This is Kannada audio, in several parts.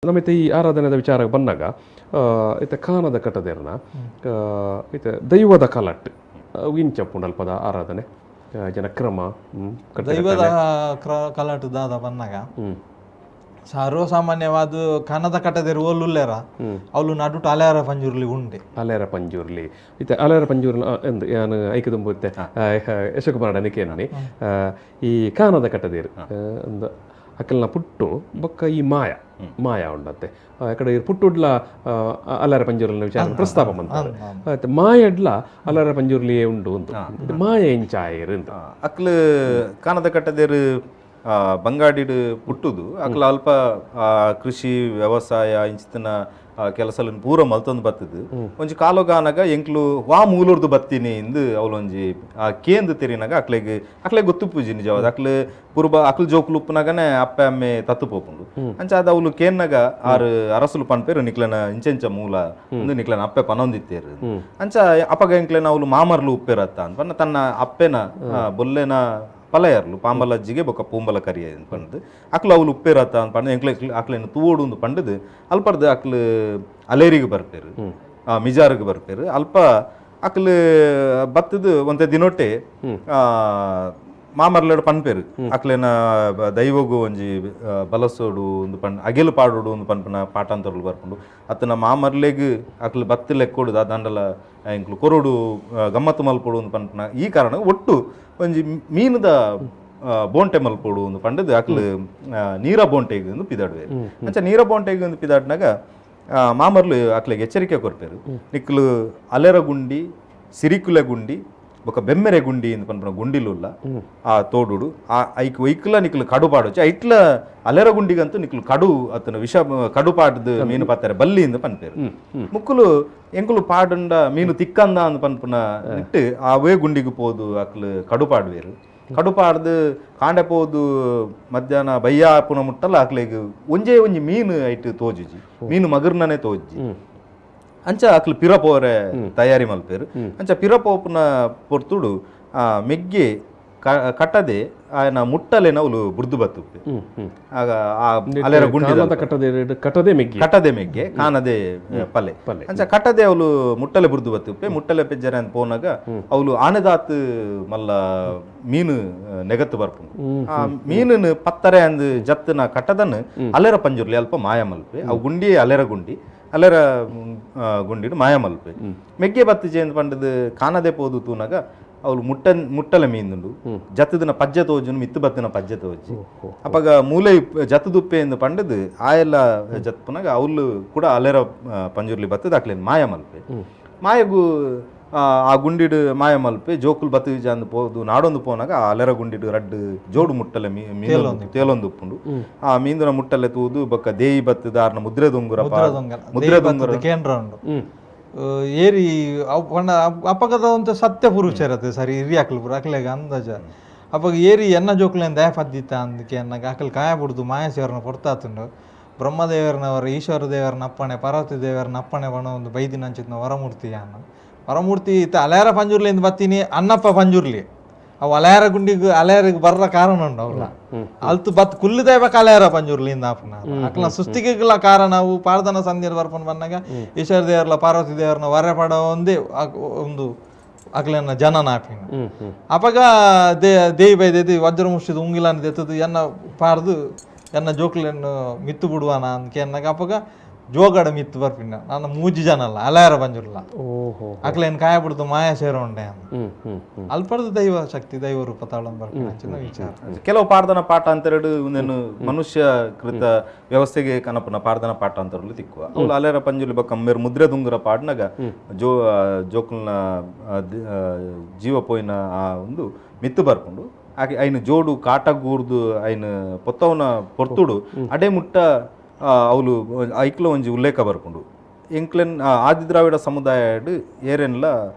ನಮಿತ ಈ ಆರಾಧನೆದ ವಿಚಾರಕ್ಕೆ ಬಂದಾಗ ಇತ ಕಾನದ ಕಟ್ಟದೇರ್ನ ಇತ ದೈವದ ಕಲಟ್ ಇಂಚ ಪುಂಡಲ್ಪದ ಆರಾಧನೆ ಜನ ಕ್ರಮ ದೈವದ ಕಲಾಟ ದಾದ ಬಂದಾಗ ಸರ್ವಸಾಮಾನ್ಯವಾದ ಕನ್ನದ ಕಟ್ಟದೇರು ಓಲುಲ್ಲೇರ ಅವಳು ನಡುಟು ಅಲೆಯರ ಪಂಜುರ್ಲಿ ಉಂಡೆ ಅಲೆಯರ ಪಂಜುರ್ಲಿ ಇತ್ತೆ ಅಲೆಯರ ಪಂಜುರ್ಲಿ ಎಂದು ಯಾನು ಐಕದುಂಬುತ್ತೆ ಯಶಕುಮಾರ ನಿಕೇನಿ ಈ ಕಾನದ ಕಟ್ಟದೇರು ಒಂದು ಅಕ್ಕಲ್ನ ಪುಟ್ಟು ಬೊಕ್ಕ ಈ ಮಾಯ ಉಂಡತ್ತೆ ಅಕಡೆ ಪುಟ್ಟುಡ್ಲ ಅಲ್ಲರ ಪಂಜುರ್ಲಿ ವಿಚಾರ ಪ್ರಸ್ತಾಪ ಮಾಡ್ತಾರೆ ಮಾಯಡ್ಲ ಅಲ್ಲರ ಪಂಜುರ್ಲಿಯೇ ಉಂಡು ಅಂತ ಮಾಯ ಇಂಚಾಯರು ಅಂತ ಅಕ್ಲು ಕಾನದ ಕಟ್ಟದೇರು ಬಂಗಾಡಿಡು ಪುಟ್ಟುದು ಅಕ್ಲ ಅಲ್ಪ ಕೃಷಿ ವ್ಯವಸಾಯ ಇಂಚಿನ ಕೆಲಸలను ಪೂರ ಮಲ್ತೊಂದು ಬತ್ತದು ಒಂಜಿ ಕಾಲೋಗಾನಾಗ ಎಂಕ್ಲು ವಾ ಮೂಲುರ್ದು ಬತ್ತೀನಿ ಇಂದು ಅವಲೊಂಜಿ ಕೇಂದು ತೆರಿನಾಗ ಅಕ್ಲೆಗ್ ಗೊತ್ತುಪ್ಪುಜಿ ನಿಜವಾದ ಅಕ್ಲು ಪೂರ್ವ ಅಕ್ಲು ಜೋಕ್ಲು ಉಪ್ಪುನಾಗನೆ ಅಪ್ಪೆ ಅಮ್ಮೆ ತತ್ತು ಪೋಪುಂಡು ಅಂಚ ಅದು ಅವಳು ಕೇನ್ನಾಗ ಆರು ಅರಸುಲು ಪನ್ಪೇರು ನಿಕ್ಲನ ಇಂಚೆಂಚ ಮೂಲ ಒಂದು ನಿಕ್ಲನ ಅಪ್ಪೆ ಪನೊಂದಿತ್ತೇರು ಅಂಚ ಅಪ್ಪಗ ಎಂಕ್ಲೆನ ಅವಳು ಮಾಮರ್ಲು ಉಪ್ಪೇರತ್ತ ಅಂತ ತನ್ನ ಅಪ್ಪೆನ ಬೊಲ್ಲೆನ ಪಲಯರ್ಲು ಪಾಂಬಲಜ್ಜಿಗೆ ಬೊಕ್ಕ ಪೂಂಬಲ ಕರಿಯ ಪಂಡು ಅಕ್ಲು ಅವಳು ಉಪ್ಪೇರತ್ತ ಅಂತ ಪಂಡು ಎಂಕ್ಲೆ ಅಕ್ಲೆನ ತೂವೋಡು ಒಂದು ಪಂಡದು ಅಲ್ಪರ್ದು ಅಕ್ಲು ಅಲೇರಿಗೆ ಬರ್ಪೇರು ಮಿಜಾರಿಗೆ ಬರ್ಪೇರು ಅಲ್ಪ ಅಕ್ಲು ಬತ್ತದು ಒಂತೆ ದಿನೊಟ್ಟೆ ಮಾಮರ್ಲೆಡು ಪನ್ಪೇರು ಅಕ್ಲೆನ ದೈವಗು ಒಂಜಿ ಬಲಸೋಡು ಒಂದು ಪಂಡ್ ಅಗೆಲು ಪಾಡೋಡು ಒಂದು ಪನ್ಪನ ಪಾಠಾಂತರಗಳು ಬರ್ಪುಂಡು ಅತ್ತನ ಮಾಮರ್ಲೆಗ್ ಅಕ್ಲು ಬತ್ತು ಲೆಕ್ಕೋಡು ದಂಡಲ ಇಂಕ್ಲು ಕೊರೋಡು ಗಮ್ಮತ್ತು ಮಲ್ಪೋಡು ಒಂದು ಪನ್ಪನ ಈ ಕಾರಣ ಒಟ್ಟು ಒಂಜಿ ಮೀನುದ ಬೋಂಟೆ ಮಲ್ಪೋಡು ಒಂದು ಪಂಡದು ಅಕ್ಲು ನೀರ ಬೋಂಟೆಗೆ ಒಂದು ಪಿದಾಡುವೆ ಅಂಚ ನೀರ ಬೋಂಟೆಗೆ ಒಂದು ಪಿದಾಡಿನಾಗ ಮಾಮರ್ಲು ಅಕ್ಲೆಗೆ ಎಚ್ಚರಿಕೆ ಕೊರ್ಪೇರು ನಿಕ್ಲು ಅಲೆರ ಗುಂಡಿ ಸಿರಿಕುಲೆ ಗುಂಡಿ ఒక బెమ్మెరె గుండి ఇందు పన్పన గుండిలుల్ల ఆ తోడు ఆ ఐకు వైకుల నికులు కడు పాడొచ్చు ఇట్ల అలెర గుండిగంతు నికులు కడు అతను విష కడు పాడదు మీను పత్తారు బల్లి ఇందు పన్పేరు ముక్కులు ఎంకులు పాడుండ మీను తిక్కందా అందు పన్పున నిట్టు అవే గుండికి పోదు అక్కలు కడు పాడువేరు కడు పాడదు కాండ పోదు మధ్యాహ్న బయ్యాపున ముట్టల అక్కలేగు ಒಂಜಿ ಮೀನು ಐಟು ತೋಜುಜಿ ಮೀನು ಮಗರ್ನನೆ ತೋಜಿ ಅಂಚ ಅಕ್ಲು ಪಿರ ಪೋರೆ ತಯಾರಿ ಮಲ್ಪೇರು ಅಂಚ ಪಿರ ಪೋಪುನ ಪೊರ್ತುಡು ಮೆಗ್ಗೆ ಕಟ್ಟದೆ ಆಯನ ಮುಟ್ಟಲೆನ ಅವಳು ಬುರ್ದು ಬತ್ತುಪ್ಪೆ ಆಗ ಆ ಅಲೆರ ಗುಂಡಿ ಕಟ್ಟದೆ ಮೆಗ್ಗೆ ಕಾನದೆ ಪಲ್ಲೆ ಅಂಚ ಕಟ್ಟದೆ ಅವಳು ಮುಟ್ಟಲೆ ಬುರ್ದು ಬತ್ತುಪ್ಪೆ ಮುಟ್ಟಲೆ ಪೆಜ್ಜರೆ ಅಂತ ಪೋನಾಗ ಅವಳು ಆನೆದಾತ್ ಮಲ್ಲ ಮೀನು ನೆಗತ್ತು ಬರ್ಪುಂಡು ಆ ಮೀನು ಪತ್ತರೆ ಅಂದ್ ಜತ್ತನ ಕಟ್ಟದನ್ನು ಅಲೆರ ಪಂಜುರ್ಲಿ ಅಲ್ಪ ಮಾಯ ಮಲ್ಪೆ ಅವು ಗುಂಡಿ ಅಲೆರ ಗುಂಡಿ ಅಲೆರ ಗುಂಡಿಡು ಮಾಯ ಮಲ್ಪೆ ಮೆಗ್ಗೆ ಬತ್ತು ಚೇಂದ್ ಪಂಡದು ಕಾನದೆ ಪೋದು ತೂನಾಗ ಅವಳು ಮುಟ್ಟಲ ಮೀನುಂಡು ಜತ್ತದಿನ ಪಜ್ಜೆ ತೋಜುನು ಮಿತ್ತು ಬತ್ತಿನ ಪಜ್ಜೆ ತೋಜಿ ಅಪ್ಪಗ ಮೂಲೆ ಜತ್ತದುಪ್ಪೆ ಎಂದು ಪಂಡದು ಆಯೆಲ್ಲ ಜತ್ಪುನಾಗ ಅವಳು ಕೂಡ ಅಲೆರ ಪಂಜುರ್ಲಿ ಬತ್ತದ ಅಕ್ಲೇನು ಮಾಯ ಮಲ್ಪೆ ಮಾಯಗು ಆ ಗುಂಡಿಡು ಮಾಯ ಮಲ್ಪೆ ಜೋಕುಲು ಬತ್ತುಜ ಅಂದು ಪೋದು ನಾಡೊಂದು ಪೋನಾಗ ಆ ಅಲೆರ ಗುಂಡಿಡು ರಡ್ಡು ಜೋಡು ಮುಟ್ಟಲೆ ತೇಲೊಂದು ಉಪ್ಪುಂಡು ಆ ಮೀಂದುನ ಮುಟ್ಟಲೆ ತೂದು ಬೊಕ್ಕ ದೇಯಿ ಬತ್ತದ ಆರ್ನ ಮುದ್ರೆ ದುಂಗುರ ಕೇಂದ್ರ ಉಂಡು ಏರಿ ಅಪ್ಪಗದ ಒಂದು ಸತ್ಯ ಪುರುಷ ಇರತ್ತೆ ಸರಿ ಹಿರಿ ಹಾಕ್ಲು ಪುರ ಹಾಕ್ಲೆಗ ಅಂದಾಜ ಅಪ್ಪಗ ಏರಿ ಎನ್ನ ಜೋಕ್ಲೇನ್ ದಯ ಪದ್ದಿತ್ತ ಅಂದಕ್ಕೆ ಎನ್ನ ಹಾಕಲ್ ಕಾಯ ಬಿಡ್ದು ಮಾಯ ಸೇವರನ್ನ ಕೊಡ್ತಾತುಂಡು ಬ್ರಹ್ಮದೇವರನವರ ಈಶ್ವರ ದೇವರನ ಅಪ್ಪಣೆ ಪಾರ್ವತಿ ದೇವರನ ಅಪ್ಪಣೆ ಬಣ ಒಂದು ಬೈದಿನ ಅಂಚಿತ್ನ ವರಮೂರ್ತಿ ಅನ್ನ ವರಮೂರ್ತಿ ಇತ್ತ ಅಲೆಯರ ಪಂಜುರ್ಲಿಂದ ಬತ್ತೀನಿ ಅನ್ನಪ್ಪ ಪಂಜುರ್ಲಿ ಅವು ಅಲೆಯರಿಗೆ ಬರ್ರ ಕಾರಣ ಉಂಡು ಅವಳ ಅಲ್ತು ಬತ್ ಕುಲ್ಲು ದೇವಕ ಅಲೆಯರ ಪಂಜುರ್ಲಿಂದ ಆಪನ ಅಕ್ಲ ಸೃಷ್ಟಿಗೆಲ್ಲ ಕಾರಣ ಅವು ಪಾರ್ದನ ಸಂಧಿಯ ಬರ್ಪನ್ ಬಂದಾಗ ಈಶ್ವರ ದೇವರ್ಲ ಪಾರ್ವತಿ ದೇವರನ ವರ ಪಡ ಒಂದೇ ಒಂದು ಅಕ್ಲನ್ನ ಜನನ ಆಪಿನ ಅಪಗ ದೇವಿ ಬೈದೇದಿ ವಜ್ರ ಮುಷ್ಟಿದ ಉಂಗಿಲನ್ನು ತೆತ್ತದು ಎನ್ನ ಪಾರ್ದು ಎನ್ನ ಜೋಕ್ಲೆನ್ನು ಮಿತ್ತು ಬಿಡುವಾನ ಅಂದ್ಕೆ ಎನ್ನಾಗ ಅಪಗ ಜೋಗಡ ಮಿತ್ತು ಬರ್ಪಿನ ನಾನು ಮೂಜಿ ಜನಲ್ಲ ಅಲೆಯರ ಪಂಜುರ್ಲ ಅಕ್ಲೇನ್ ಕಾಯ ಬಿಡ್ದು ಮಾಯ ಸೇರ ಉಂಡೆ ಅಲ್ಪಡ್ದು ದೈವ ಶಕ್ತಿ ದೈವ ರೂಪ ತಾಳನ್ ಬರ್ಪಿನ ವಿಚಾರ ಕೆಲವು ಪಾರ್ದನ ಪಾಠ ಅಂತೆರಡು ಒಂದೇನು ಮನುಷ್ಯ ಕೃತ ವ್ಯವಸ್ಥೆಗೆ ಕನಪನ ಪಾರ್ದನ ಪಾಠ ಅಂತರಲು ತಿಕ್ಕುವ ಅವಳು ಅಲೆಯರ ಪಂಜುರ್ಲಿ ಬಕ್ಕ ಮೇರು ಮುದ್ರೆ ದುಂಗುರ ಪಾಡ್ನಾಗ ಜೋಕುಲ್ನ ಜೀವ ಪೋಯಿನ ಆ ಒಂದು ಮಿತ್ತು ಬರ್ಕೊಂಡು ಆಕೆ ಐನು ಜೋಡು ಕಾಟಗೂರ್ದು ಐನು ಪೊತ್ತವನ ಪೊರ್ತುಡು ಅಡೆ ಮುಟ್ಟ ಅವಳು ಐಕ್ಲ ಒಂಜಿ ಉಲ್ಲೇಖ ಬರ್ಕೊಂಡು ಎಂಕ್ಲೆನ್ ಆದಿದ್ರಾವಿಡ ಸಮುದಾಯಡ್ ಏರೆನ್ಲ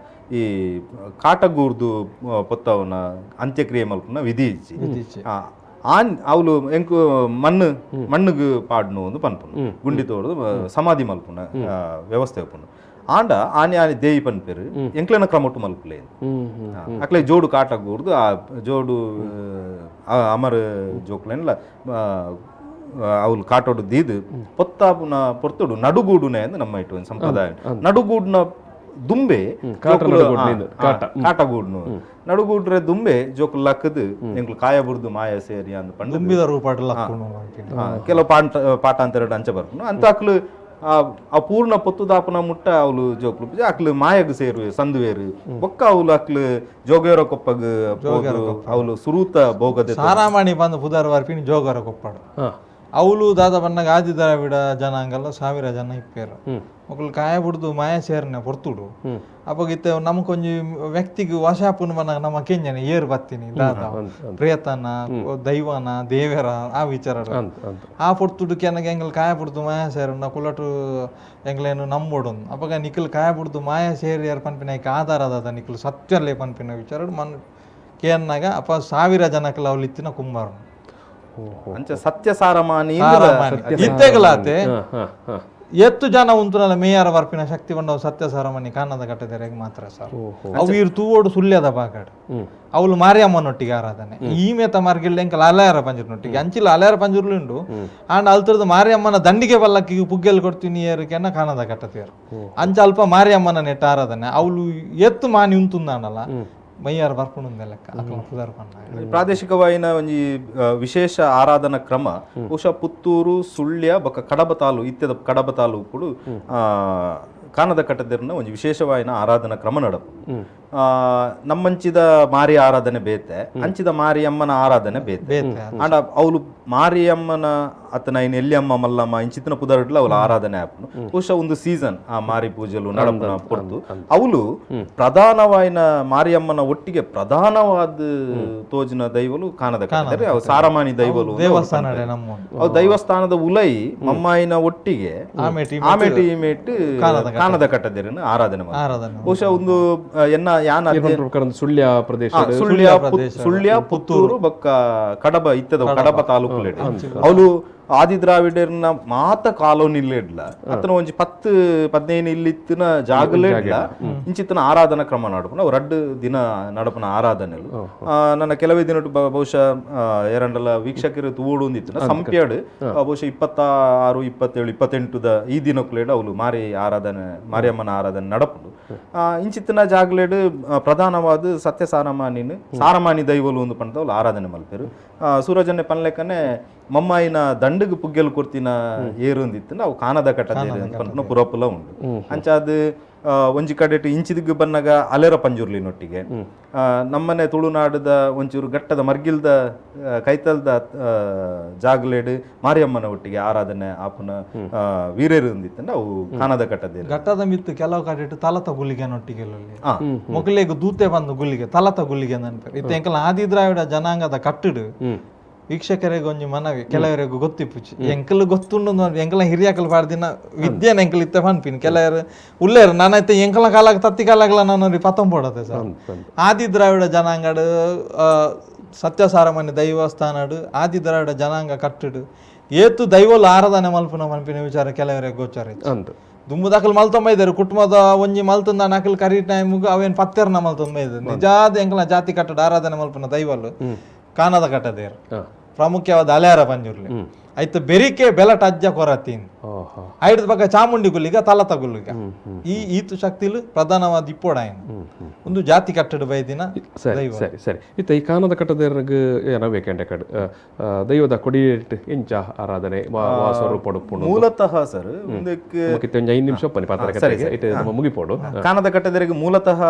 ಈ ಕಾಟಗೂರ್ದು ಪೊತ್ತವನ ಅಂತ್ಯಕ್ರಿಯೆ ಮಲ್ಪುನ ವಿಧಿ ಇಜ್ಜಿ ಅವಳು ಎಂಕು ಮಣ್ಣುಗು ಪಾಡ್ನು ಒಂದು ಪನ್ಪುನು ಗುಂಡಿ ತೋಡ್ದು ಸಮಾಧಿ ಮಲ್ಪುನ ವ್ಯವಸ್ಥೆ ಉಪ್ಪುಂಡು ಆಂಡ ಆನೆ ದೇಯಿ ಪನ್ಪೇರು ಎಂಕ್ಲೆನ ಕ್ರಮಟ್ಟು ಮಲ್ಪುಲೆ ಅಕ್ಲೆ ಜೋಡು ಕಾಟಗೂರ್ದು ಆ ಜೋಡು ಅಮರ್ ಜೋಕ್ಲೆನ್ಲ ಅವಳು ಕಾಟೋಡು ದೀದು ಪೊತ್ತಾಪುನ ಪೊರ್ತುಡು ನಡುಗೂಡುನೆ ಅಂದ್ರೆ ನಮ್ಮ ಇಟ್ಟು ಒಂದು ಸಂಪ್ರದಾಯ ನಡುಗೂಡ್ನ ದುಂಬೆ ಕಾಟಗೂಡ್ನು ನಡುಗೂಡ್ರೆ ದುಂಬೆ ಜೋಕುಲ್ ಲಕ್ಕದು ಎಂಕ್ಲು ಕಾಯ ಬುರ್ದು ಮಾಯ ಸೇರಿ ಅಂದ್ ಪಂಡ ದುಂಬಿದ ರೂಪಾಟು ಕೆಲವು ಪಾಠಾಂತರ ಅಂಚ ಬರ್ಪುನು ಅಂತ ಅಕ್ಲು ಆ ಪೂರ್ಣ ಪೊತ್ತುದಾಪನ ಮುಟ್ಟ ಅವಳು ಜೋಕ್ಲು ಅಕ್ಲು ಮಾಯಗ್ ಸೇರು ಸಂದುವೇರು ಬೊಕ್ಕ ಅವಳು ಅಕ್ಲು ಜೋಗೇರ ಕೊಪ್ಪಗ್ ಅವಳು ಸುರೂತ ಬೋಗದೆ ಸಾರಾಮಣಿ ಬಂದು ಪುದಾರ ವರ್ಪಿನಿ ಜೋಗರ ಕೊಪ್ಪಾಡು ಅವಳು ದಾದ ಬಣ್ಣಗ ಆದಿ ದ್ರಾವಿಡ ಜನಾಂಗಲ್ಲ 1000 ಜನ ಇಪ್ಪೇರು ఒకళ్ళు కాయబుడుదు మాయ సేరిన పొర్తుడు అప్పగితే నమ్మకొంజి వ్యక్తికి వశాపును మన నమ్మకేంజని ఏరు బత్తిని దాదా ಪ್ರೇತನ ದೈವನ ದೇವರ ಆ ವಿಚಾರ ಆ ಪೊರ್ತುಡುಕ್ಕೆ ನನಗೆ ಎಂಗಲ್ ಕಾಯ ಬಿಡ್ದು ಮಾಯ ಸೇರನ್ನ ಕುಲ್ಲಟು ಎಂಗ್ಲೇನು ನಂಬೋಡು ಅವಾಗ ನಿಖಲ್ ಕಾಯ ಬಿಡ್ದು ಮಾಯ ಸೇರಿ ಯಾರು ಪನ್ಪಿನ ಆಧಾರ ಅದ ನಿಖಲ್ ಸತ್ಯಲ್ಲೇ ಪನ್ಪಿನ ವಿಚಾರ ಮನ್ ಕೇನ್ನಾಗ ಅಪ್ಪ 1000 ಜನಕ್ಕಲ್ಲ ಅವ್ಲು ಇತ್ತಿನ ಕುಂಬಾರ ಅಂಚ ಸತ್ಯ ಸಾರಮಾನಿ ಇತ್ತೆಗಲಾತೆ ಎತ್ತು ಜನ ಉಂಟುನಲ್ಲ ಮೇಯರ ವರ್ಪಿನ ಶಕ್ತಿ ಬಂದವು ಸತ್ಯ ಸಾರಮನಿ ಕಾಣದ ಕಟ್ಟದೆರೆಗೆ ಮಾತ್ರ ಸರ್ ಅವು ಇರು ತೂವೋಡು ಸುಳ್ಯದ ಬಾಗಾಡು ಅವಳು ಮಾರಿಯಮ್ಮನೊಟ್ಟಿಗೆ ಆರಾಧನೆ ಈ ಮೇತ ಮಾರ್ಗಿಲ್ಲ ಎಂಕಲ್ ಅಲೆಯರ ಪಂಜೂರಿನೊಟ್ಟಿಗೆ ಅಂಚಿಲ್ಲ ಅಲೆಯರ ಪಂಜೂರ್ಲು ಉಂಡು ಆಂಡ್ ಅಲ್ತರದ ಮಾರಿಯಮ್ಮನ ದಂಡಿಗೆ ಬಲ್ಲಕ್ಕಿ ಪುಗ್ಗೆಲ್ ಕೊಡ್ತೀನಿ ಏರಿಕೆನ್ನ ಕಾಣದ ಕಟ್ಟತೀರು ಅಂಚ ಅಲ್ಪ ಮಾರಿಯಮ್ಮನ ನೆಟ್ಟ ಆರಾಧನೆ ಅವಳು ಎತ್ತು ಮಾನಿ ಉಂಟುಂದಾನಲ್ಲ ಮೈಯಾರ ಬರ್ಕೊಂಡು ಲೆಕ್ಕ ಪ್ರಾದೇಶಿಕವಾಯಿನ ಒಂಜಿ ವಿಶೇಷ ಆರಾಧನಾ ಕ್ರಮ ಬಹುಶಃ ಪುತ್ತೂರು ಸುಳ್ಯ ಬೊಕ್ಕ ಕಡಬ ತಾಲೂಕು ಇತ್ಯದ ಕಡಬ ತಾಲೂಕು ಕಾನದ ಕಟ್ಟದಿರನ ಒಂದು ವಿಶೇಷವಾಯಿನ ಆರಾಧನಾ ಕ್ರಮ ನಡಪು ನಮ್ಮಂಚಿದ ಮಾರಿ ಆರಾಧನೆ ಬೇತೆ ಅಂಚಿದ ಮಾರಿಯಮ್ಮನ ಆರಾಧನೆ ಬೇತೆ ಅಂಡ ಅವಳು ಮಾರಿಯಮ್ಮನ ಅತನ ಇನ್ ಎಲ್ಲಿಯಮ್ಮ ಮಲ್ಲಮ್ಮ ಇಂಚಿತನ ಪುದರ್ಡ್ಲ ಅವಳ ಆರಾಧನೆ ಆಪುನು ಬಹುಶಃ ಒಂದು ಸೀಸನ್ ಆ ಮಾರಿ ಪೂಜೆಲು ನಡಪುನ ಪೊರ್ತು ಅವಳು ಪ್ರಧಾನವಾಯಿನ ಮಾರಿಯಮ್ಮನ ಒಟ್ಟಿಗೆ ಪ್ರಧಾನವಾದ ತೋಜಿನ ದೈವಲು ಕಾನದ ಕಟ್ಟದರೆ ಅವು ಸಾರಮಾನಿ ದೈವಲು ಅವು ದೈವಸ್ಥಾನದ ಉಲೈ ಮಮ್ಮಾಯಿನ ಒಟ್ಟಿಗೆ ಆಮೇಟಿ ಇಮೇಟ್ ಕಾನದ ಕಟ್ಟದಿರನ ಆರಾಧನೆ ಬಹುಶಃ ಒಂದು ಎನ್ನ ಸುಳ್ಯ ಪ್ರದೇಶ ಸುಳ್ಯ ಪುತ್ತೂರು ಬೊಕ್ಕ ಕಡಬ ಇತ್ತದ ಕಡಬ ತಾಲೂಕು ಅವಳು ಆದಿ ದ್ರಾವಿಡರ್ನ ಮಾತ ಕಾಲೋನಿಲ್ಲ ಇಡ್ಲ ಅತನ ಒಂಜಿ 10-15 ಇಲ್ಲಿತ್ತಿನ ಜಾಗಲೇ ಇಡ್ಲ ಇಂಚಿತ್ತನ ಆರಾಧನಾ ಕ್ರಮ ನಡಪುನ ಅವು 2 ದಿನ ನಡಪನ ಆರಾಧನೆಲು ನನ್ನ ಕೆಲವೇ ದಿನ ಬಹುಶಃ ಎರಡಲ್ಲ ವೀಕ್ಷಕರು ತೂಡು ಒಂದಿತ್ತು ಸಂಪ್ಯಾಡು ಬಹುಶಃ 26, 27, 28 ಈ ದಿನಕ್ಕೂ ಅವಳು ಮಾರಿಯಮ್ಮನ ಆರಾಧನೆ ನಡಪುಡು ಇಂಚಿತ್ತಿನ ಜಾಗಲೇಡು ಪ್ರಧಾನವಾದ ಸತ್ಯ ಸಾರಮಾನಿ ದೈವಲು ಒಂದು ಪಂಡ ಅವಳು ಆರಾಧನೆ ಮಲ್ಪೇರು ಸೂರಜನ್ನೆ ಪನ್ಲೆಕ್ಕನೆ ಮಮ್ಮಾಯಿನ ದಂಡಗ್ ಪುಗ್ಗೆಲ್ ಕೊರ್ತಿನ ಏರು ಅಂದಿತ್ತು ಅವು ಕಾನದ ಕಟ್ಟದೇರು ಅಂತ ಪುರಪುಲ ಉಂಡು ಅಂಚಾದ ಒಂಜಿ ಕಡೆಟ್ ಇಂಚಿದಿಗ್ ಬನ್ನಗ ಅಲೆರ ಪಂಜುರ್ಲಿನೊಟ್ಟಿಗೆ ನಮ್ಮನೆ ತುಳುನಾಡದ ಒಂಚೂರು ಗಟ್ಟದ ಮರ್ಗಿಲ್ದ ಕೈತಲ್ದ ಜಾಗಲೇಡು ಮಾರಿಯಮ್ಮನ ಒಟ್ಟಿಗೆ ಆರಾಧನೆ ಆಪುನ ವೀರೇರು ಅಂದಿತ್ತು ಅವು ಕಾನದ ಕಟ್ಟದೇರು ಘಟ್ಟದ ಮಿತ್ತು ಕೆಲವು ಕಡೆ ತಲತ ಗುಲ್ಲಿಗೆನೊಟ್ಟಿಗೆ ಮೊಗಲಿಗೆ ದೂತೆ ಬಂದು ಗುಲ್ಲಿಗೆ ತಲತ ಗುಲ್ಲಿಗೆ ನೆನಪು ಇತ್ತು ಎಂಕಲ್ ಆದಿ ದ್ರಾವಿಡ ಜನಾಂಗದ ಕಟ್ಟುಡು ವೀಕ್ಷಕರಿಗೆ ಒಂಜಿ ಮನವಿ ಕೆಲವರಿಗೆ ಗೊತ್ತಿಪ್ಪುಚ್ಚಿ ಎಂಕಲ್ ಗೊತ್ತುಂಡು ಎಂಕಲ ಹಿರಿಯಕಲ್ ಪಾಡ್ದಿನ ವಿದ್ಯೆನ ಎಂಕಲ್ ಇತ್ತೆ ಪನ್ಪಿನ್ ಕೆಲವರು ಉಳ್ಳೇರು ನಾನೈತೆ ಎಂಕಲ ಕಾಲಾಗ ತತ್ತಿ ಕಾಲಾಗಲ ನಾನು ಪತ್ತೊಂಬೋಡತೆ ಸರ್ ಆದಿ ದ್ರಾವಿಡ ಜನಾಂಗಡು ಸತ್ಯ ಸಾರಮನಿ ದೈವಸ್ಥಾನಡು ಆದಿ ದ್ರಾವಿಡ ಜನಾಂಗ ಕಟ್ಟುಡು ಏತು ದೈವಲ್ ಆರಾಧನೆ ಮಲ್ಪುನ ಮಲ್ಪಿನ ವಿಚಾರ ಕೆಲವರಿಗೆ ಗೋಚಾರ ದುಂಬುದಾಕಲ್ ಮಲ್ತೊಂಬೈದರು ಕುಟುಂಬದ ಒಂಜಿ ಮಲ್ತಂದ ನಾಕಲ್ ಕರಿ ಟೈಮ್ಗು ಅವೇನು ಪತ್ತೆರ್ನ ಮಲ್ತೊಂಬೈದರು ನಿಜಾದ ಎಂಕಲ ಜಾತಿ ಕಟ್ಟಡ ಆರಾಧನೆ ಮಲ್ಪುನ ದೈವಲು ಕಾನದ ಕಟ್ಟದೇರು ಪ್ರಾಮುಖ್ಯವಾದ ಅಲೆಯರ ಪಂಜುರ್ಲಿ ಆಯ್ತು ಬೆರಿಕೆ ಬೆಲಟ್ ಅಜ್ಜ ಕೊರತೀನ್ ಐಡ್ ಪಕ್ಕ ಚಾಮುಂಡಿ ಗುಲ್ಲಿಗ ತಲತ ಗುಲ್ಲಿಗ ಈತು ಶಕ್ತಿಲು ಪ್ರಧಾನವಾದ ಇಪ್ಪೋಡಾಯನ್ ಒಂದು ಜಾತಿ ಕಟ್ಟಡ ಬೈದಿನ ಸರಿ ಸರಿ ಇತ್ತ ಈ ಕಾನದ ಕಟ್ಟದೇರ್ಗ ಏನಬೇಕಂಡೆ ಕಡೆ ದೈವದ ಕೊಡಿಯೇಟ್ ಎಂಚ ಆರಾಧನೆ ವಾಸರೂಪಡು ಮೂಲತಃ ಸರ್ ಒಂದಕ್ಕೆ 5 ನಿಮಿಷ ಪನಿ ಪಾತ್ರ ಮುಗಿಪೋಡು ಕಾನದ ಕಟ್ಟದೇರಿಗೆ ಮೂಲತಃ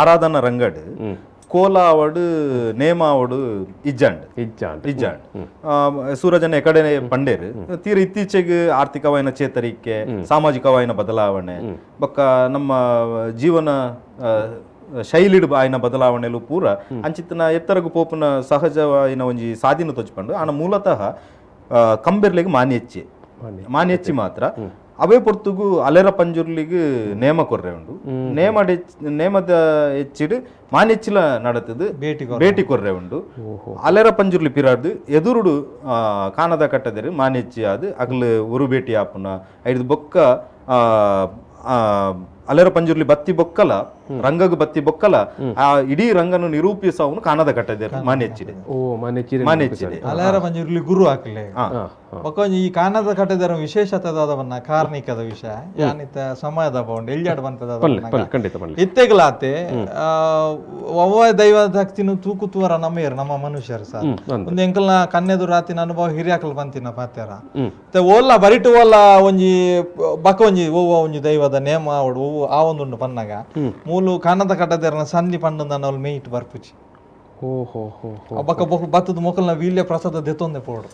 ಆರಾಧನಾ ರಂಗಡ್ ಕೋಲಾವಡು ನೇಮಾವಡು ಇಜ್ಜಾಂಡ್ ಸೂರಜನ ಎಕಡೆ ಪಂಡೇರು ತೀರ ಇತ್ತೀಚೆಗೆ ಆರ್ಥಿಕವಾಯಿನ ಚೇತರಿಕೆ ಸಾಮಾಜಿಕವಾಯಿನ ಬದಲಾವಣೆ ಬೊಕ್ಕ ನಮ್ಮ ಜೀವನ ಶೈಲಿಡ್ ಆಯ್ನ ಬದಲಾವಣೆಲು ಪೂರ ಅಂಚಿತ್ತಿನ ಎತ್ತರಗು ಪೋಪುನ ಸಹಜವಾಯಿನ ಒಂಜಿ ಸಾಧಿನ ತೊಚ್ಪಂಡು ಆನ ಮೂಲತಃ ಕಂಬೆರ್ಲೆಗೆ ಮಾನ್ಯಚ್ಚಿ ಮಾತ್ರ ಅವೇ ಪೊರ್ತುಗು ಅಲೆರ ಪಂಜುರ್ಲಿಗೆ ನೇಮ ಕೊರ್ರೆ ಉಂಡು ನೇಮದ ಹೆಚ್ಚಿಡು ಮಾನೆಚ್ಚಿಲ ನಡತದು ಬೇಟಿ ಕೊರ್ರೆ ಉಂಡು ಅಲೆರ ಪಂಜುರ್ಲಿ ಪಿರಾರ್ದು ಎದುರುಡು ಕಾನದ ಕಟ್ಟದರೆ ಮಾನೆಚ್ಚಿ ಆದು ಅಗ್ಲು ಉರು ಬೇಟಿ ಆಪುನ ಐದು ಬೊಕ್ಕ ಅಲೆರ ಪಂಜುರ್ಲಿ ಬತ್ತಿ ಬೊಕ್ಕಲ ರಂಗಗ್ ಬತ್ತಿ ಬೊಕ್ಕಲ ಆ ಇಡೀ ರಂಗನು ನಿರೂಪಿಸವನು ಕಾಣದ ಕಟ್ಟದೇರು ಮಾನೆಚ್ಚಿದೆ ಓ ಮಾನೆಚ್ಚಿರೆ ಮಾನೆಚ್ಚಿದೆ ಅಲಾರ ಪಂಜುರ್ಲಿ ಗುರು ಹಾಕ್ಲೆ ಬಕೊಂಜಿ ಈ ಕಾನದ ಕಟ್ಟದರ ವಿಶೇಷತೆದಾದವನ್ನ ಕಾರ್ಣಿಕದ ವಿಷಯ ಯಾನಿತ ಸಮಯದ ಬೌಂಡ್ ಎಲ್ಜಾಡ್ ಬಂತದ ಖಂಡಿತ ಬನ್ನಿ ಇತ್ತೆಗ್ಲಾತೆ ಒವ್ವ ದೈವ ಭಕ್ತಿನು ತೂಕುತುವರ ನಮ್ಮೇರು ನಮ್ಮ ಮನುಷ್ಯರು ಸರ್ ಒಂದು ಎಂಕಲ್ನ ಕನ್ನೆದು ರಾತಿನ ಅನುಭವ ಹಿರಿಯಾಕಲ್ ಬಂತಿನ ಪಾತ್ಯಾರ ಓಲ್ಲ ಬರಿಟು ಓಲ್ಲ ಒಂಜಿ ಬಕ ಒಂಜಿ ಓವ ಒಂಜಿ ದೈವದ ನೇಮ ಅವಡು ಆ ಒಂದುಂಡು ಪನ್ನಗ ಮೂಲು ಕಾನದ ಕಟ್ಟದೆರನ ಸಂಧಿ ಪಂಡದ ಅವ್ಲು ಮೇಯ್ಟ್ ಬರ್ಪುಜಿ ಓ ಹೋ ಹೋ ಹೋ ಬಕ್ಕ ಬತ್ತದ ಮೊಕಲ್ನ ವೀಲ್ಯ ಪ್ರಸಾದ ದೆತ್ತೊಂದೆ ಪೋಡು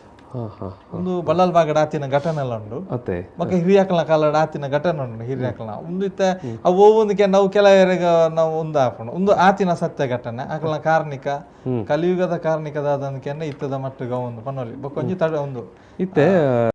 ಒಂದು ಬಳ್ಳಲ್ ಬಾಗ ಆತಿನ ಘಟನೆ ಎಲ್ಲ ಉಂಡು ಅತ್ತೆ ಮಕ್ಕ ಹಿರಿಯಾಕಲ್ನ ಕಾಲ ಆತಿನ ಘಟನೆ ಉಂಡು ಹಿರಿಯಾಕಲ್ನ ಒಂದು ಇತ್ತ ಅವು ಒಂದಕ್ಕೆ ನಾವು ಕೆಲವರಿಗೆ ನಾವು ಒಂದು ಹಾಕೊಂಡು ಒಂದು ಆತಿನ ಸತ್ಯ ಘಟನೆ ಆಕಲ್ನ ಕಾರ್ಣಿಕ ಕಲಿಯುಗದ ಕಾರ್ಣಿಕದ ಅದಕ್ಕೆ ಇತ್ತದ ಮಟ್ಟಿಗೆ ಒಂದು ಪನ್ನೋಲಿ ಬೊಕ್ಕೊಂಜಿ ತಡ ಒಂದು ಇತ್ತೆ